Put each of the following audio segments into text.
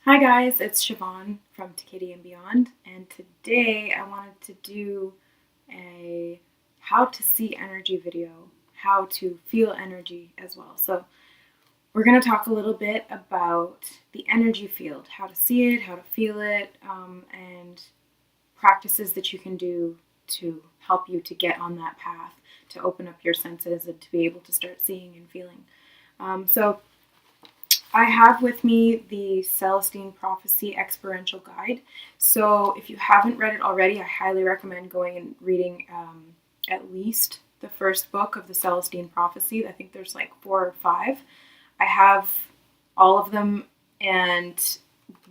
Hi guys, it's Siobhan from To Kitty and Beyond, and today I wanted to do a how to see energy video, how to feel energy as well. So we're going to talk a little bit about the energy field, how to see it, how to feel it, and practices that you can do to help you to get on that path, to open up your senses and to be able to start seeing and feeling. So I have with me the Celestine Prophecy Experiential Guide. So if you haven't read it already, I highly recommend going and reading at least the first book of the Celestine Prophecy. I think there's like 4 or 5. I have all of them, and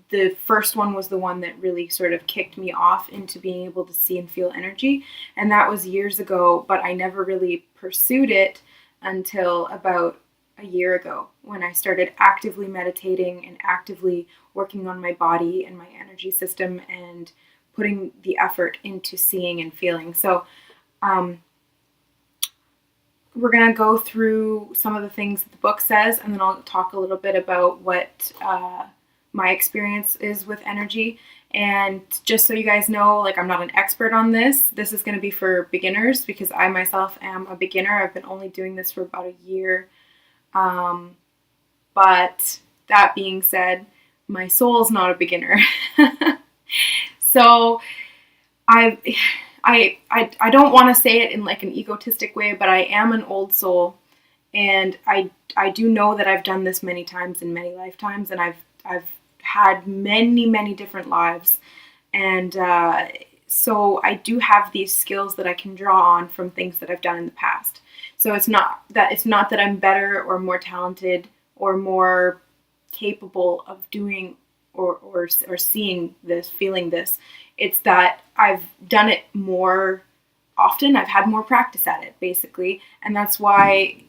the first one was the one that really sort of kicked me off into being able to see and feel energy. And that was years ago, but I never really pursued it until about a year ago when I started actively meditating and actively working on my body and my energy system and putting the effort into seeing and feeling. So we're going to go through some of the things that the book says, and then I'll talk a little bit about what my experience is with energy. And just so you guys know, like, I'm not an expert on this. This is going to be for beginners because I myself am a beginner. I've been only doing this for about a year. But that being said, my soul's not a beginner. So I don't want to say it in like an egotistic way, but I am an old soul, and I do know that I've done this many times in many lifetimes, and I've had many different lives, and so I do have these skills that I can draw on from things that I've done in the past. So it's not that I'm better or more talented or more capable of doing or seeing this, feeling this. It's that I've done it more often. I've had more practice at it, basically. And that's why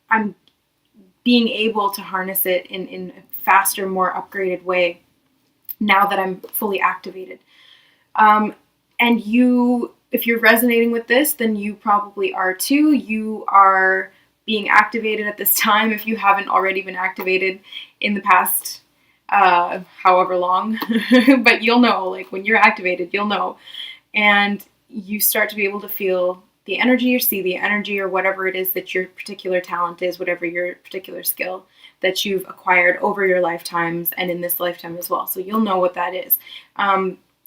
I'm being able to harness it in a faster, more upgraded way now that I'm fully activated. And if you're resonating with this, then you probably are too. You are being activated at this time if you haven't already been activated in the past however long. But you'll know, like, when you're activated, you'll know. And you start to be able to feel the energy or see the energy or whatever it is that your particular talent is, whatever your particular skill that you've acquired over your lifetimes and in this lifetime as well. So you'll know what that is.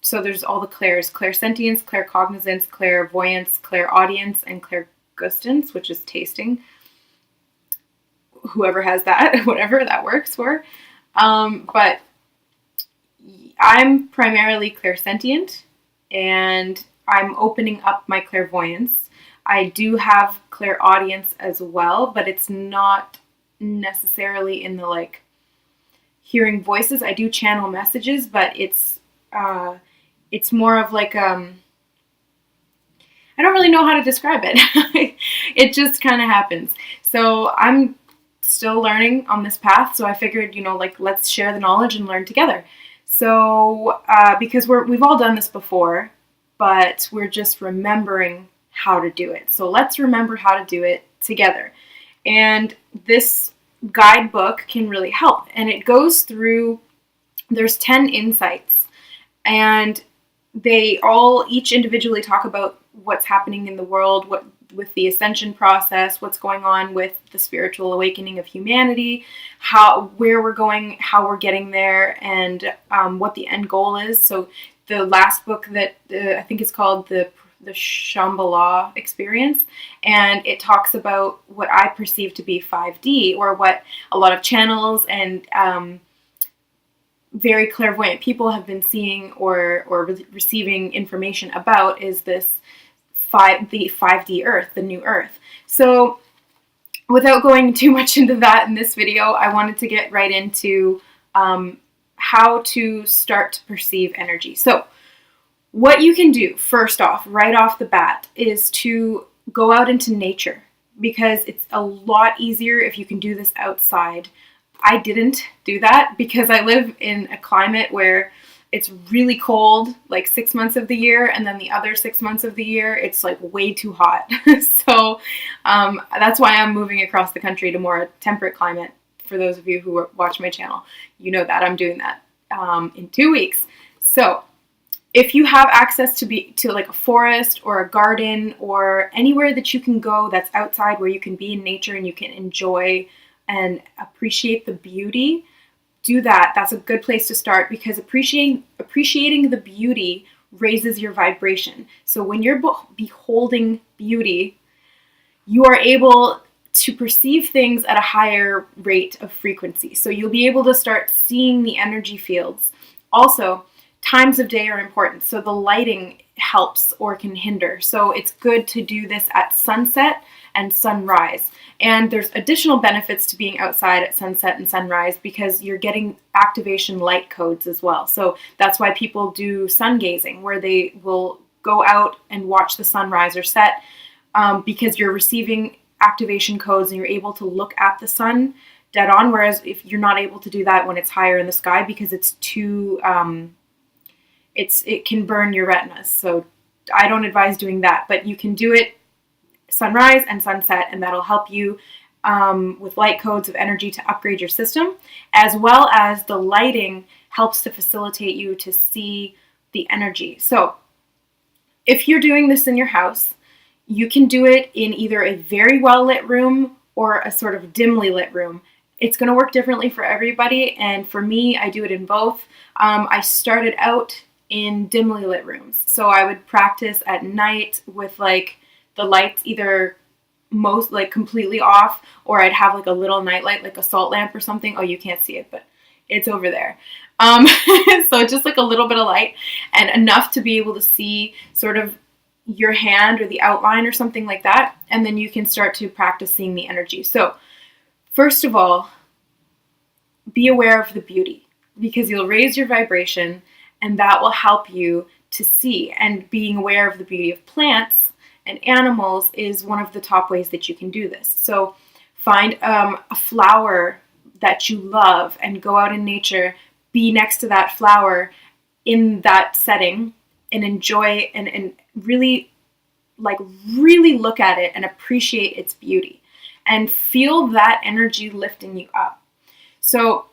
So there's all the clairs: clairsentience, claircognizance, clairvoyance, clairaudience, and clairgustance, which is tasting. Whoever has that, whatever that works for. But I'm primarily clairsentient, and I'm opening up my clairvoyance. I do have clairaudience as well, but it's not necessarily in the like hearing voices. I do channel messages, but it's more of like I don't really know how to describe it. It just kind of happens. So I'm still learning on this path, so I figured, let's share the knowledge and learn together. So because we've all done this before, but we're just remembering how to do it. So let's remember how to do it together. And this guidebook can really help. And it goes through, there's 10 insights, and they all each individually talk about what's happening in the world, what with the ascension process, what's going on with the spiritual awakening of humanity, where we're going, how we're getting there, and what the end goal is. So the last book that I think is called the Shambhala experience, and it talks about what I perceive to be 5D, or what a lot of channels and very clairvoyant people have been seeing or receiving information about, is this the 5D Earth, the new Earth. So without going too much into that in this video, I wanted to get right into how to start to perceive energy. So what you can do, first off, right off the bat, is to go out into nature, because it's a lot easier if you can do this outside. I didn't do that because I live in a climate where it's really cold, like 6 months of the year, and then the other 6 months of the year, it's like way too hot. So that's why I'm moving across the country to more temperate climate For those of you who watch my channel, you know that I'm doing that in 2 weeks. So if you have access to like a forest or a garden or anywhere that you can go that's outside where you can be in nature and you can enjoy and appreciate the beauty, do that. That's a good place to start, because appreciating the beauty raises your vibration. So when you're beholding beauty, you are able to perceive things at a higher rate of frequency. So you'll be able to start seeing the energy fields. Also, times of day are important. So the lighting helps or can hinder. So it's good to do this at sunset and sunrise. And there's additional benefits to being outside at sunset and sunrise, because you're getting activation light codes as well. So that's why people do sun gazing, where they will go out and watch the sunrise or set, because you're receiving activation codes and you're able to look at the sun dead on. Whereas if you're not able to do that when it's higher in the sky, because it's too, it can burn your retinas. So I don't advise doing that, but you can do it sunrise and sunset, and that'll help you with light codes of energy to upgrade your system, as well as the lighting helps to facilitate you to see the energy. So if you're doing this in your house, you can do it in either a very well lit room or a sort of dimly lit room. It's going to work differently for everybody, and for me, I do it in both. I started out in dimly lit rooms, so I would practice at night with like the lights either most like completely off, or I'd have like a little night light, like a salt lamp or something. Oh, you can't see it, but it's over there. So just like a little bit of light and enough to be able to see sort of your hand or the outline or something like that. And then you can start to practice seeing the energy. So first of all, be aware of the beauty, because you'll raise your vibration and that will help you to see. And being aware of the beauty of plants and animals is one of the top ways that you can do this. So find a flower that you love and go out in nature, be next to that flower in that setting and enjoy and really look at it and appreciate its beauty and feel that energy lifting you up. So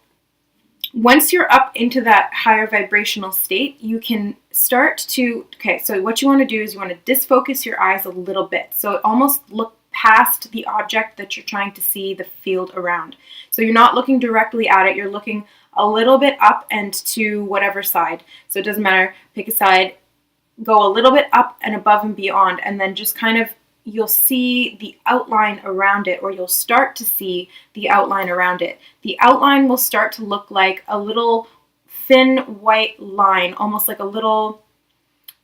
once you're up into that higher vibrational state, you can start to, so what you want to do is you want to disfocus your eyes a little bit. So almost look past the object that you're trying to see, the field around. So you're not looking directly at it, you're looking a little bit up and to whatever side. So it doesn't matter, pick a side, go a little bit up and above and beyond, and then just kind of, you'll see the outline around it, or you'll start to see the outline around it. The outline will start to look like a little thin white line, almost like a little,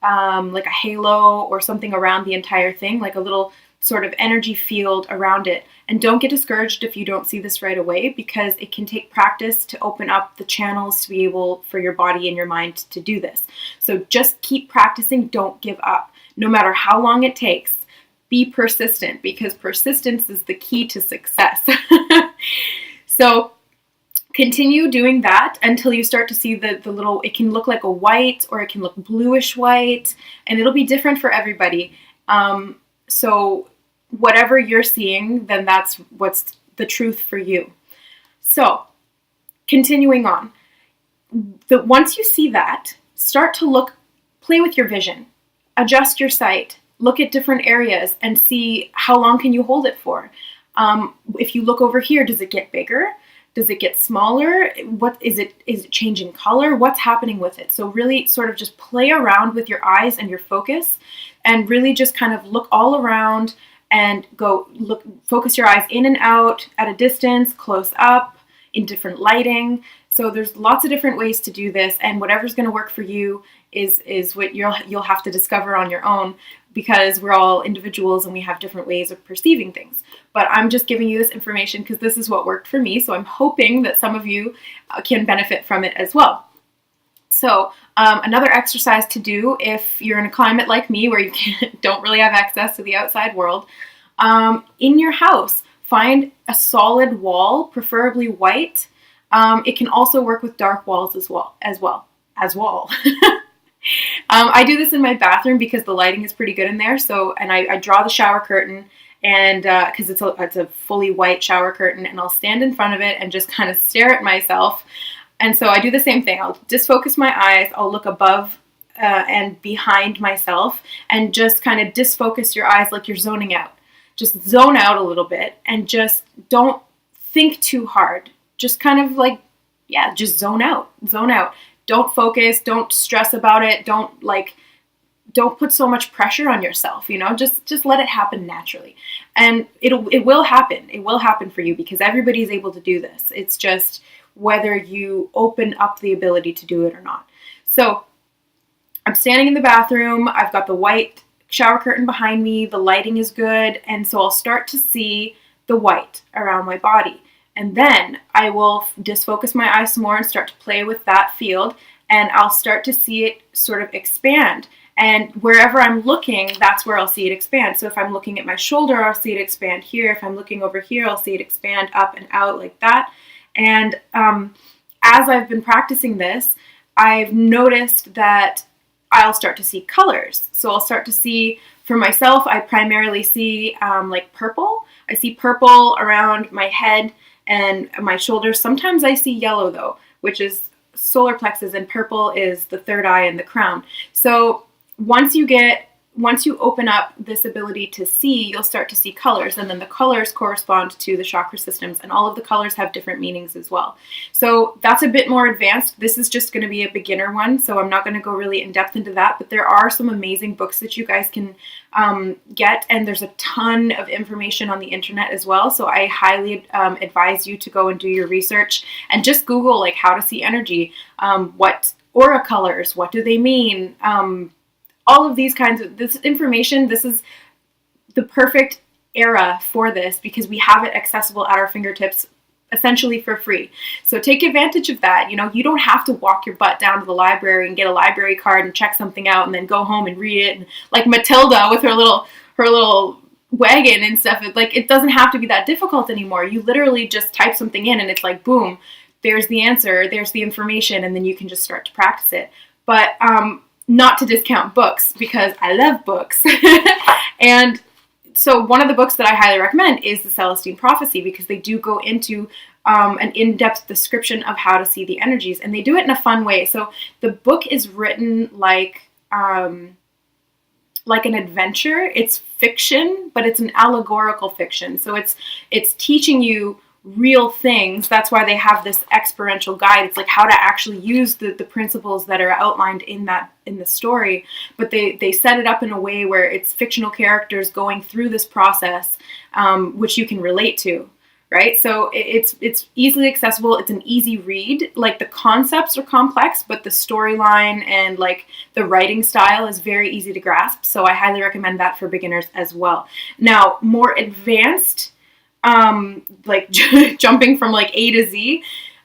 like a halo or something around the entire thing, like a little sort of energy field around it. And don't get discouraged if you don't see this right away, because it can take practice to open up the channels to be able for your body and your mind to do this. So just keep practicing, don't give up. No matter how long it takes, be persistent, because persistence is the key to success. So continue doing that until you start to see the little, it can look like a white or it can look bluish white, and it'll be different for everybody. So whatever you're seeing, then that's what's the truth for you. So continuing on, once you see that, start to play with your vision, adjust your sight, look at different areas and see how long can you hold it for. If you look over here, does it get bigger? Does it get smaller? What is it? Is it changing color? What's happening with it? So really sort of just play around with your eyes and your focus, and really just kind of look all around and focus your eyes in and out, at a distance, close up, in different lighting. So there's lots of different ways to do this, and whatever's going to work for you is what you'll have to discover on your own, because we're all individuals and we have different ways of perceiving things. But I'm just giving you this information because this is what worked for me, so I'm hoping that some of you can benefit from it as well. So another exercise to do if you're in a climate like me where you don't really have access to the outside world, in your house, find a solid wall, preferably white. It can also work with dark walls as well. I do this in my bathroom because the lighting is pretty good in there. So, and I draw the shower curtain and because it's a fully white shower curtain, and I'll stand in front of it and just kind of stare at myself. And so I do the same thing. I'll disfocus my eyes. I'll look above and behind myself, and just kind of disfocus your eyes like you're zoning out. Just zone out a little bit and just don't think too hard. Just kind of like, yeah, just zone out. Zone out. Don't focus. Don't stress about it. Don't put so much pressure on yourself, just let it happen naturally. And it will happen. It will happen for you, because everybody's able to do this. It's just whether you open up the ability to do it or not. So I'm standing in the bathroom. I've got the white shower curtain behind me. The lighting is good. And so I'll start to see the white around my body. And then I will disfocus my eyes some more and start to play with that field. And I'll start to see it sort of expand. And wherever I'm looking, that's where I'll see it expand. So if I'm looking at my shoulder, I'll see it expand here. If I'm looking over here, I'll see it expand up and out like that. And as I've been practicing this, I've noticed that I'll start to see colors. So I'll start to see, for myself, I primarily see like purple. I see purple around my head and my shoulders. Sometimes I see yellow though, which is solar plexus, and purple is the third eye and the crown. So once you open up this ability to see, you'll start to see colors, and then the colors correspond to the chakra systems, and all of the colors have different meanings as well. So that's a bit more advanced. This is just going to be a beginner one, so I'm not going to go really in depth into that, but there are some amazing books that you guys can get, and there's a ton of information on the internet as well. So I highly advise you to go and do your research and just Google like how to see energy, what aura colors, what do they mean, all of these kinds of this information. This is the perfect era for this, because we have it accessible at our fingertips essentially for free. So take advantage of that. You don't have to walk your butt down to the library and get a library card and check something out and then go home and read it. And like Matilda with her little wagon and stuff, it doesn't have to be that difficult anymore. You literally just type something in and it's like, boom, there's the answer, there's the information, and then you can just start to practice it. But not to discount books, because I love books. And so one of the books that I highly recommend is the Celestine Prophecy, because they do go into an in-depth description of how to see the energies, and they do it in a fun way. So the book is written like an adventure. It's fiction, but it's an allegorical fiction. So it's teaching you real things. That's why they have this experiential guide. It's like how to actually use the principles that are outlined in the story, but they set it up in a way where it's fictional characters going through this process, which you can relate to, right? So it's easily accessible. It's an easy read. Like the concepts are complex, but the storyline and like the writing style is very easy to grasp. So I highly recommend that for beginners as well. Now, more advanced, jumping from like A to Z,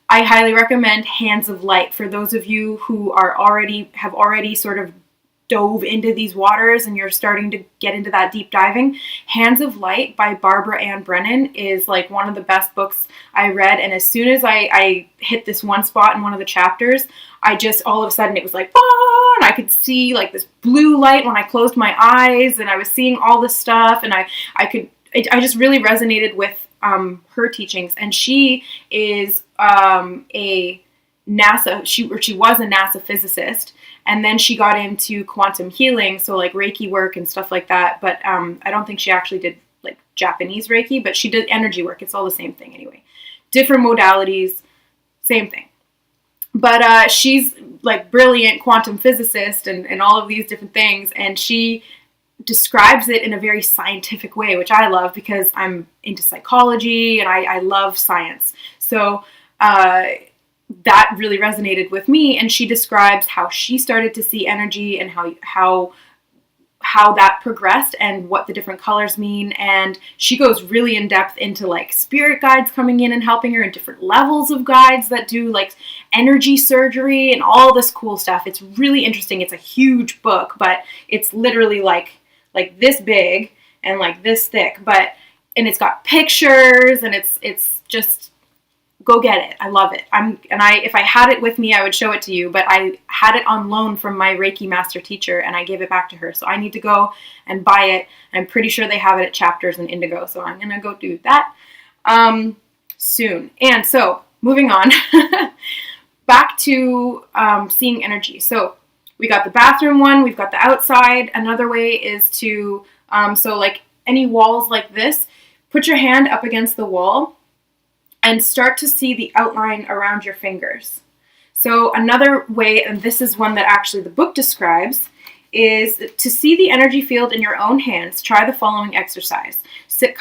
I highly recommend Hands of Light. For those of you who have already sort of dove into these waters and you're starting to get into that deep diving, Hands of Light by Barabra and Brennan is like one of the best books I read. And as soon as I hit this one spot in one of the chapters, I just, all of a sudden it was like, ah, and I could see like this blue light when I closed my eyes, and I was seeing all this stuff, and I just really resonated with her teachings. And she is a NASA, she was a NASA physicist, and then she got into quantum healing, so like Reiki work and stuff like that. But I don't think she actually did like Japanese Reiki, but she did energy work. It's all the same thing anyway. Different modalities, same thing. But she's like brilliant quantum physicist and all of these different things, and she describes it in a very scientific way, which I love because I'm into psychology and I love science. So that really resonated with me, and she describes how she started to see energy and how that progressed and what the different colors mean. And she goes really in depth into like spirit guides coming in and helping her, and different levels of guides that do like energy surgery and all this cool stuff. It's really interesting. It's a huge book, but it's literally like this big and like this thick, and it's got pictures, and it's just go get it. I love it. If I had it with me, I would show it to you, but I had it on loan from my Reiki master teacher and I gave it back to her. So I need to go and buy it. I'm pretty sure they have it at Chapters in Indigo. So I'm going to go do that soon. And so moving on back to seeing energy. So we got the bathroom one, we've got the outside. Another way is to, so like any walls like this, put your hand up against the wall and start to see the outline around your fingers. So another way, and this is one that actually the book describes, is to see the energy field in your own hands. Try the following exercise. Sit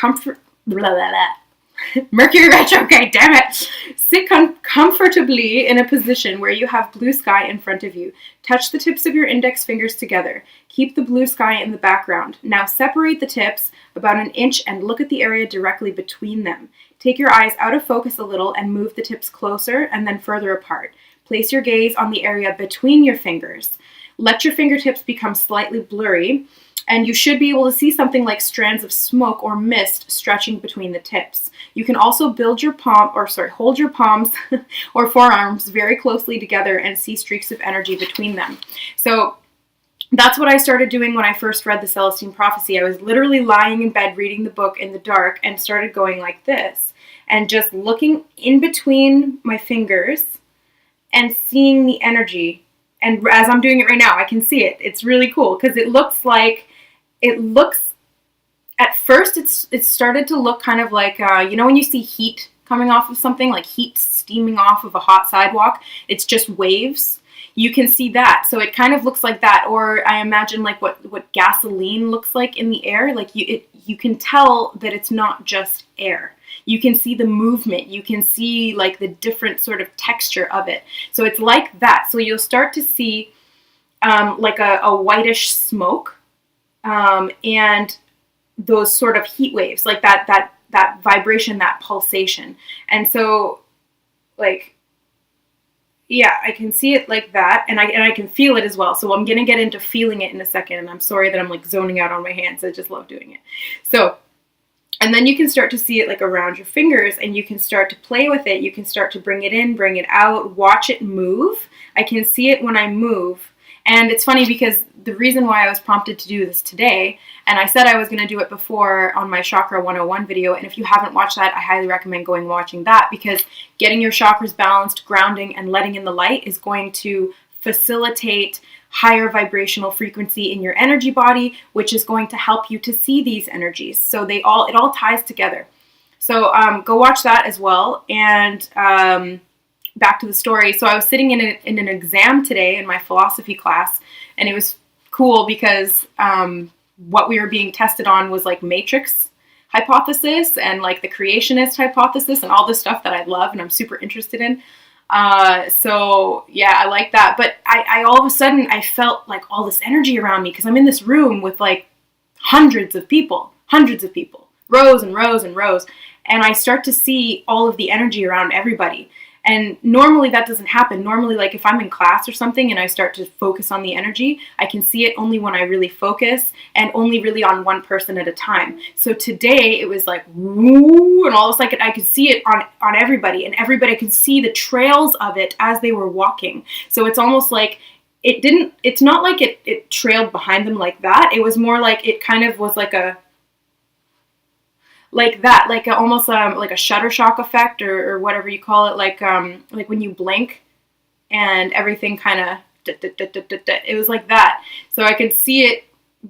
Mercury retrograde, damn it. Sit comfortably in a position where you have blue sky in front of you. Touch the tips of your index fingers together. Keep the blue sky in the background. Now separate the tips about an inch and look at the area directly between them. Take your eyes out of focus a little and move the tips closer and then further apart. Place your gaze on the area between your fingers. Let your fingertips become slightly blurry, and you should be able to see something like strands of smoke or mist stretching between the tips. You can also hold your palms or forearms very closely together and see streaks of energy between them. So that's what I started doing when I first read the Celestine prophecy. I was literally lying in bed reading the book in the dark and started going like this and just looking in between my fingers and seeing the energy. And as I'm doing it right now, I can see it. It's really cool because it looks, at first it started to look kind of like, when you see heat coming off of something, like heat steaming off of a hot sidewalk, it's just waves. You can see that. So it kind of looks like that. Or I imagine like what gasoline looks like in the air. Like you can tell that it's not just air. You can see the movement. You can see like the different sort of texture of it. So it's like that. So you'll start to see like a whitish smoke and those sort of heat waves, like that vibration, that pulsation. And so like, yeah, I can see it like that, and I can feel it as well. So I'm going to get into feeling it in a second, and I'm sorry that I'm like zoning out on my hands. I just love doing it. So, and then you can start to see it like around your fingers, and you can start to play with it. You can start to bring it in, bring it out, watch it move. I can see it when I move. And it's funny because the reason why I was prompted to do this today, and I said I was going to do it before on my Chakra 101 video, and if you haven't watched that, I highly recommend going watching that, because getting your chakras balanced, grounding, and letting in the light is going to facilitate higher vibrational frequency in your energy body, which is going to help you to see these energies. So it all ties together. So go watch that as well. And back to the story. So I was sitting in an exam today in my philosophy class, and it was cool because what we were being tested on was like matrix hypothesis and like the creationist hypothesis and all this stuff that I love and I'm super interested in. So yeah, I like that. But I all of a sudden I felt like all this energy around me because I'm in this room with like hundreds of people, rows and rows and rows. And I start to see all of the energy around everybody. And normally that doesn't happen. Normally, like if I'm in class or something and I start to focus on the energy, I can see it only when I really focus and only really on one person at a time. So today it was like, woo, and all of a sudden I could see it on everybody, and everybody could see the trails of it as they were walking. So it's almost like it's not like it trailed behind them like that. It was more like it kind of was like almost like a shutter shock effect or whatever you call it, like when you blink and everything kind of it was like that. So I could see it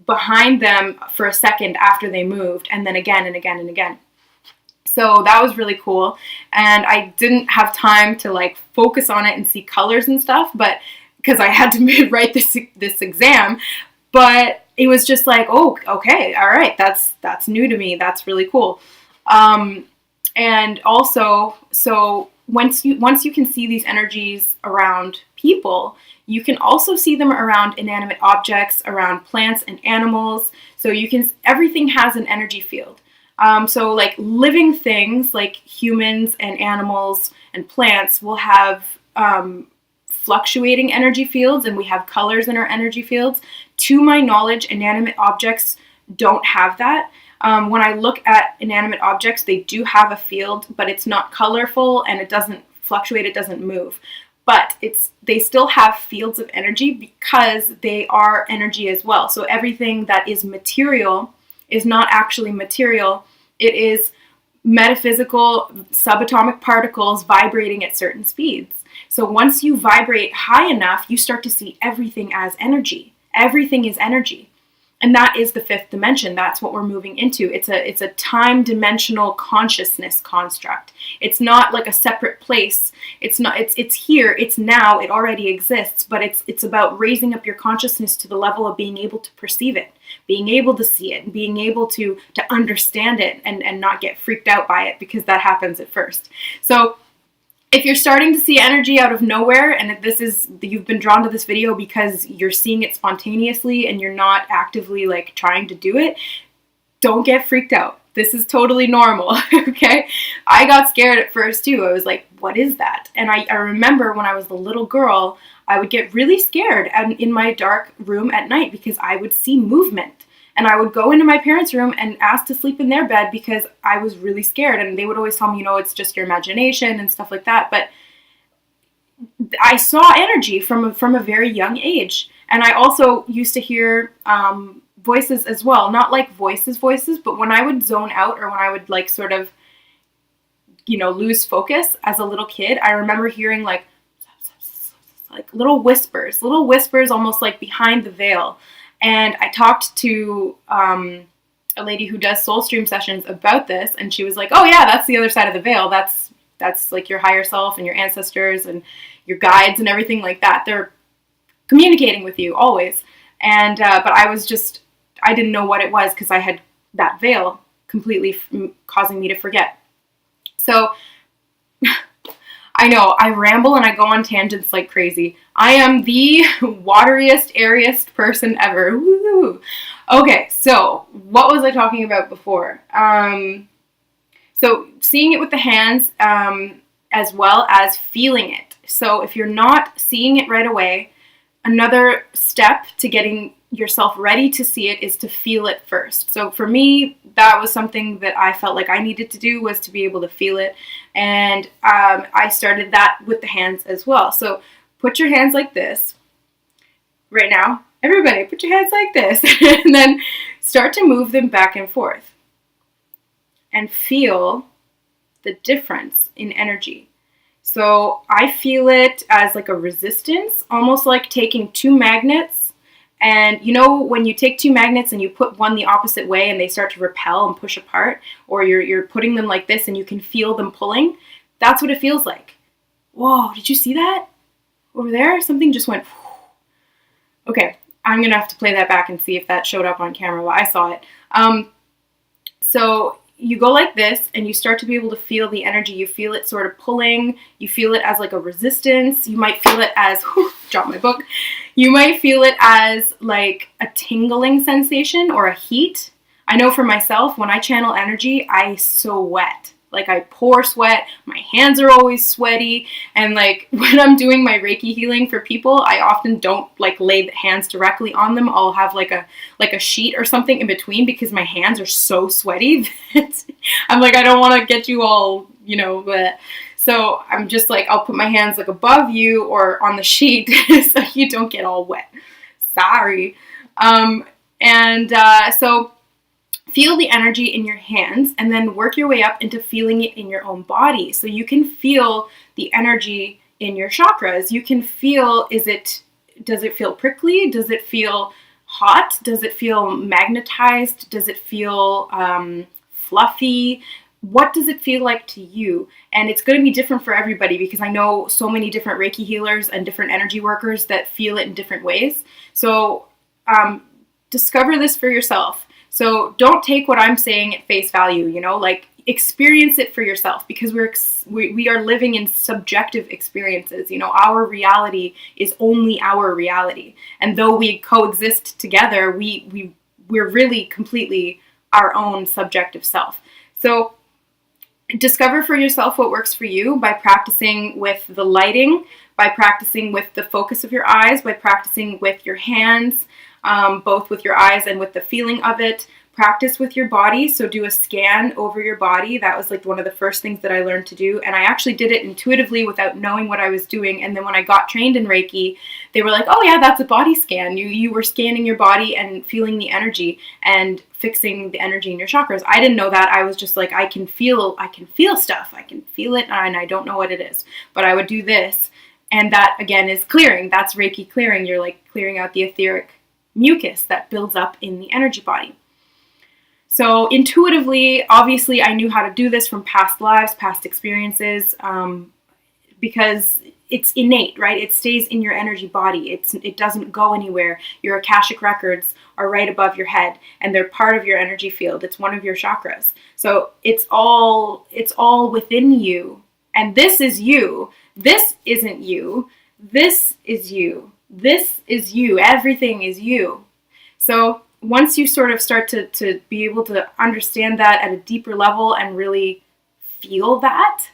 behind them for a second after they moved, and then again and again and again. So that was really cool, and I didn't have time to like focus on it and see colors and stuff, but because I had to write this exam. But it was just like, oh, okay, all right, that's new to me. That's really cool. And also, so once you can see these energies around people, you can also see them around inanimate objects, around plants and animals. So everything has an energy field. So like living things like humans and animals and plants will have fluctuating energy fields, and we have colors in our energy fields. To my knowledge, inanimate objects don't have that. When I look at inanimate objects, they do have a field, but it's not colorful and it doesn't fluctuate, it doesn't move. But they still have fields of energy because they are energy as well. So everything that is material is not actually material. It is metaphysical subatomic particles vibrating at certain speeds. So once you vibrate high enough, you start to see everything as energy. Everything is energy. And that is the fifth dimension. That's what we're moving into. It's a time-dimensional consciousness construct. It's not like a separate place. It's here, it's now, it already exists, but it's about raising up your consciousness to the level of being able to perceive it, being able to see it, and being able to understand it and not get freaked out by it, because that happens at first. So if you're starting to see energy out of nowhere, and if you've been drawn to this video because you're seeing it spontaneously and you're not actively like trying to do it, don't get freaked out. This is totally normal, okay? I got scared at first too. I was like, what is that? And I remember when I was a little girl, I would get really scared in my dark room at night because I would see movement. And I would go into my parents' room and ask to sleep in their bed because I was really scared. And they would always tell me, it's just your imagination and stuff like that. But I saw energy from a very young age. And I also used to hear voices as well. Not like voices, but when I would zone out or when I would like sort of, lose focus as a little kid, I remember hearing like little whispers almost like behind the veil. And I talked to a lady who does soul stream sessions about this, and she was like, oh yeah, that's the other side of the veil. That's like your higher self and your ancestors and your guides and everything like that. They're communicating with you always. And but I didn't know what it was because I had that veil completely causing me to forget. So I know, I ramble and I go on tangents like crazy. I am the wateriest, airiest person ever. Woo-hoo. Okay, so what was I talking about before? So seeing it with the hands as well as feeling it. So if you're not seeing it right away, another step to getting yourself ready to see it is to feel it first. So for me, that was something that I felt like I needed to do, was to be able to feel it. And I started that with the hands as well. So put your hands like this right now. Everybody, put your hands like this. And then start to move them back and forth. And feel the difference in energy. So I feel it as like a resistance, almost like taking two magnets. And when you take two magnets and you put one the opposite way and they start to repel and push apart, or you're putting them like this and you can feel them pulling, that's what it feels like. Whoa, did you see that? Over there? Something just went. Okay, I'm going to have to play that back and see if that showed up on camera. Well, I saw it. So you go like this and you start to be able to feel the energy. You feel it sort of pulling. You feel it as like a resistance. You might feel it as, drop my book. You might feel it as like a tingling sensation or a heat. I know for myself, when I channel energy, I sweat. Like I pour sweat, my hands are always sweaty, and like when I'm doing my Reiki healing for people, I often don't like lay the hands directly on them. I'll have like a sheet or something in between because my hands are so sweaty that I'm like, I don't want to get you all, but so I'm just like, I'll put my hands like above you or on the sheet so you don't get all wet. Sorry. So feel the energy in your hands and then work your way up into feeling it in your own body. So you can feel the energy in your chakras. You can feel, does it feel prickly? Does it feel hot? Does it feel magnetized? Does it feel fluffy? What does it feel like to you? And it's going to be different for everybody because I know so many different Reiki healers and different energy workers that feel it in different ways. So discover this for yourself. So don't take what I'm saying at face value, like experience it for yourself because we are living in subjective experiences. Our reality is only our reality. And though we coexist together, we're really completely our own subjective self. So discover for yourself what works for you by practicing with the lighting, by practicing with the focus of your eyes, by practicing with your hands, both with your eyes and with the feeling of it, practice with your body. So do a scan over your body. That was like one of the first things that I learned to do. And I actually did it intuitively without knowing what I was doing. And then when I got trained in Reiki, they were like, oh yeah, that's a body scan. You were scanning your body and feeling the energy and fixing the energy in your chakras. I didn't know that. I was just like, I can feel stuff. I can feel it and I don't know what it is. But I would do this. And that again is clearing. That's Reiki clearing. You're like clearing out the etheric mucus that builds up in the energy body. So intuitively, obviously, I knew how to do this from past lives, past experiences, because it's innate, right? It stays in your energy body. It doesn't go anywhere. Your Akashic records are right above your head, and they're part of your energy field. It's one of your chakras. So it's all within you. And this is you. This isn't you. This is you. This is you. Everything is you. So once you sort of start to be able to understand that at a deeper level and really feel that,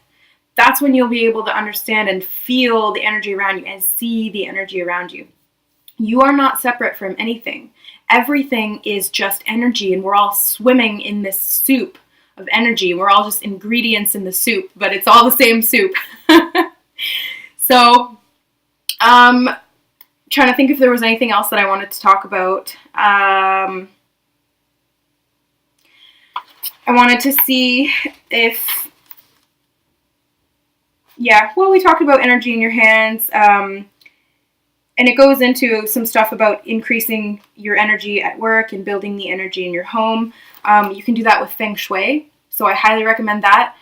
that's when you'll be able to understand and feel the energy around you and see the energy around you. You are not separate from anything. Everything is just energy, and we're all swimming in this soup of energy. We're all just ingredients in the soup, but it's all the same soup. So, trying to think if there was anything else that I wanted to talk about. I wanted to see if, we talked about energy in your hands, and it goes into some stuff about increasing your energy at work and building the energy in your home. You can do that with Feng Shui, so I highly recommend that.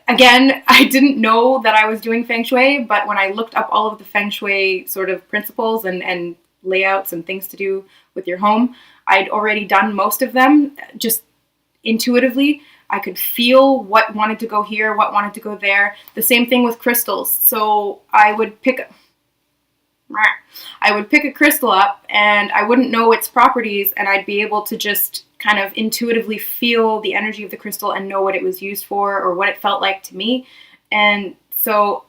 Again, I didn't know that I was doing Feng Shui, but when I looked up all of the Feng Shui sort of principles and layouts and things to do with your home, I'd already done most of them just intuitively. I could feel what wanted to go here, what wanted to go there. The same thing with crystals. So I would pick a crystal up and I wouldn't know its properties, and I'd be able to just kind of intuitively feel the energy of the crystal and know what it was used for or what it felt like to me. And so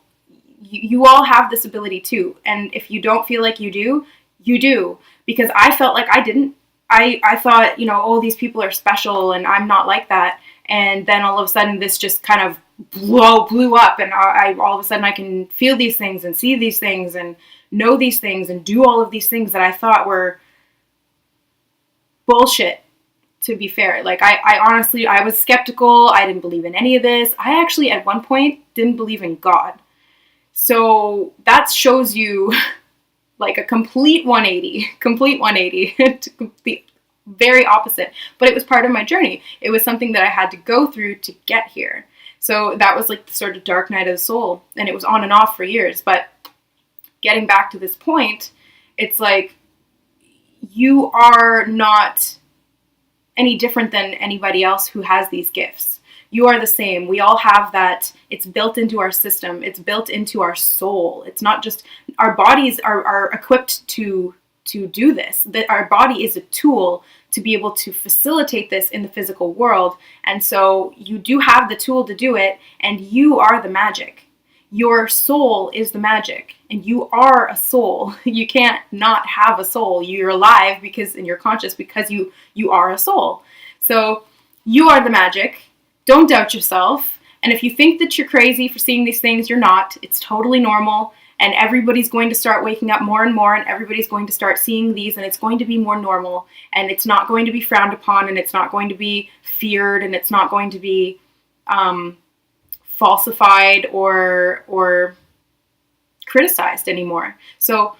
you all have this ability too. And if you don't feel like you do, you do. Because I felt like I didn't. I thought, oh, these people are special and I'm not like that. And then all of a sudden this just kind of blew up, and I all of a sudden I can feel these things and see these things and know these things and do all of these things that I thought were bullshit, to be fair. Like, I honestly, I was skeptical. I didn't believe in any of this. I actually, at one point, didn't believe in God. So that shows you like a complete 180, the very opposite. But it was part of my journey. It was something that I had to go through to get here. So that was like the sort of dark night of the soul. And it was on and off for years. But getting back to this point, it's like, you are not any different than anybody else who has these gifts. You are the same. We all have that. It's built into our system. It's built into our soul. It's not just, our bodies are equipped to do this. That our body is a tool to be able to facilitate this in the physical world. And so you do have the tool to do it, and you are the magic. Your soul is the magic, and you are a soul. You can't not have a soul. You're alive and you're conscious because you are a soul. So you are the magic. Don't doubt yourself. And if you think that you're crazy for seeing these things, you're not. It's totally normal. And everybody's going to start waking up more and more, and everybody's going to start seeing these, and it's going to be more normal, and it's not going to be frowned upon, and it's not going to be feared, and it's not going to be falsified or criticized anymore. So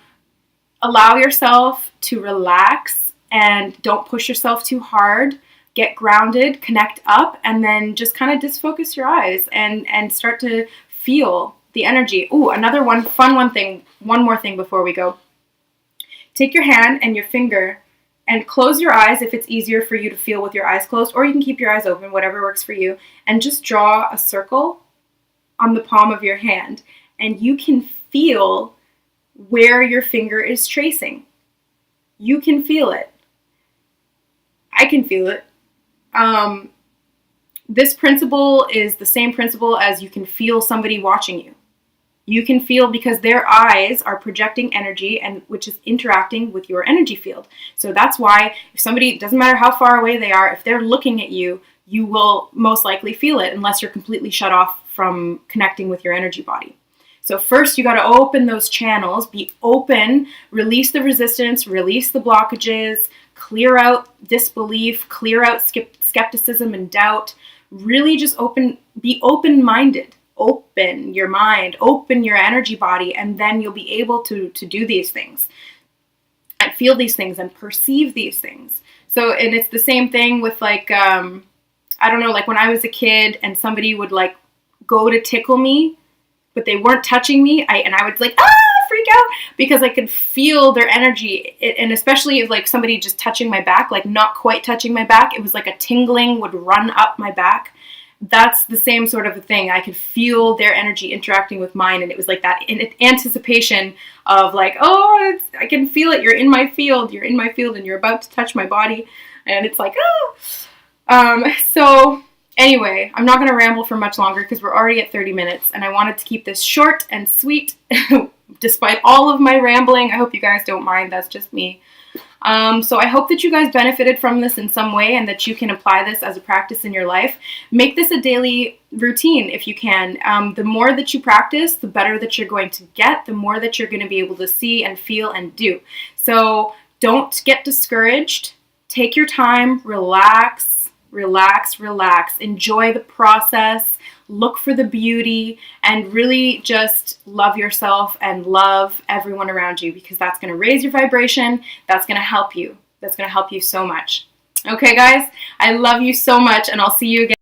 allow yourself to relax and don't push yourself too hard. Get grounded, connect up, and then just kind of disfocus your eyes and start to feel the energy. Ooh, another one more thing before we go. Take your hand and your finger and close your eyes if it's easier for you to feel with your eyes closed, or you can keep your eyes open, whatever works for you, and just draw a circle on the palm of your hand, and you can feel where your finger is tracing. You can feel it. I can feel it. This principle is the same principle as you can feel somebody watching you. You can feel, because their eyes are projecting energy, and which is interacting with your energy field. So that's why if somebody, doesn't matter how far away they are, if they're looking at you, you will most likely feel it, unless you're completely shut off from connecting with your energy body. So first you got to open those channels, be open, release the resistance, release the blockages, clear out disbelief, clear out skepticism and doubt. Really just be open-minded. Open your mind, open your energy body, and then you'll be able to do these things and feel these things and perceive these things. So, and it's the same thing with like, I don't know, like when I was a kid and somebody would like go to tickle me, but they weren't touching me, I would like, freak out, because I could feel their energy. And especially if like somebody just touching my back, like not quite touching my back, it was like a tingling would run up my back. That's the same sort of a thing. I could feel their energy interacting with mine, and it was like that in anticipation of like, oh, I can feel it. You're in my field, and you're about to touch my body, and it's like, oh. So anyway, I'm not going to ramble for much longer because we're already at 30 minutes, and I wanted to keep this short and sweet, despite all of my rambling. I hope you guys don't mind. That's just me. So I hope that you guys benefited from this in some way, and that you can apply this as a practice in your life. Make this a daily routine if you can. The more that you practice, the better that you're going to get, the more that you're going to be able to see and feel and do. So don't get discouraged. Take your time, relax, relax, relax. Enjoy the process. Look for the beauty, and really just love yourself and love everyone around you, because that's going to raise your vibration. That's going to help you. That's going to help you so much. Okay, guys, I love you so much, and I'll see you again.